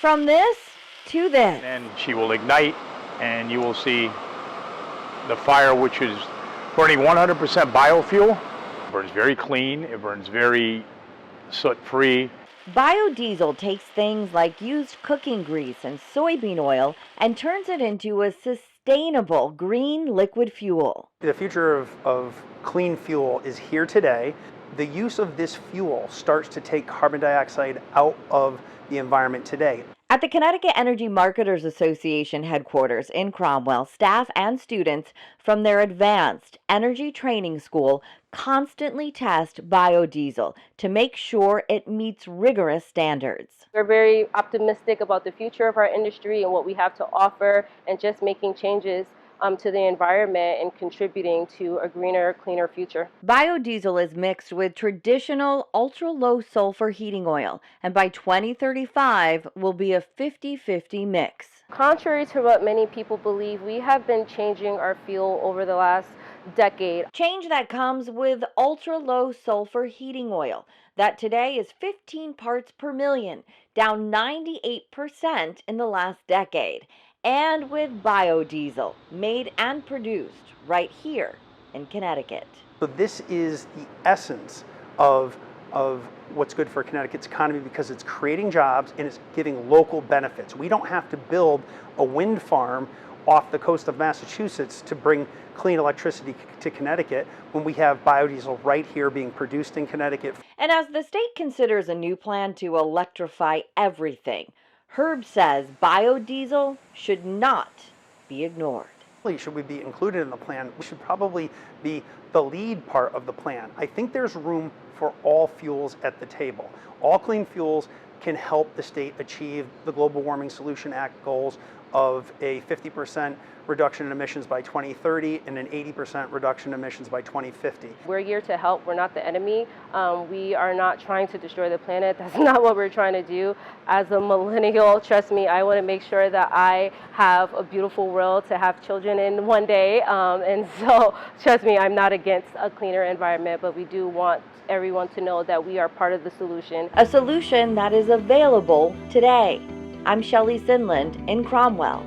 From this to this. And she will ignite, and you will see the fire, which is burning 100% biofuel. It burns very clean, it burns very soot-free. Biodiesel takes things like used cooking grease and soybean oil and turns it into a sustainable green liquid fuel. The future of clean fuel is here today. The use of this fuel starts to take carbon dioxide out of the environment today. At the Connecticut Energy Marketers Association headquarters in Cromwell, staff and students from their advanced energy training school constantly test biodiesel to make sure it meets rigorous standards. We're very optimistic about the future of our industry and what we have to offer, and just making changes to the environment and contributing to a greener, cleaner future. Biodiesel is mixed with traditional ultra-low sulfur heating oil, and by 2035 will be a 50-50 mix. Contrary to what many people believe, we have been changing our fuel over the last decade. Change that comes with ultra-low sulfur heating oil that today is 15 parts per million, down 98% in the last decade. And with biodiesel, made and produced right here in Connecticut. So this is the essence of what's good for Connecticut's economy, because it's creating jobs and it's giving local benefits. We don't have to build a wind farm off the coast of Massachusetts to bring clean electricity to Connecticut when we have biodiesel right here being produced in Connecticut. And as the state considers a new plan to electrify everything, Herb says biodiesel should not be ignored. Should we be included in the plan? We should probably be the lead part of the plan. I think there's room for all fuels at the table. All clean fuels can help the state achieve the Global Warming Solution Act goals of a 50% reduction in emissions by 2030 and an 80% reduction in emissions by 2050. We're here to help. We're not the enemy. We are not trying to destroy the planet. That's not what we're trying to do. As a millennial, trust me, I want to make sure that I have a beautiful world to have children in one day. And so, trust me, I'm not against a cleaner environment, but we do want everyone to know that we are part of the solution. A solution that is available today. I'm Shelley Sinland in Cromwell.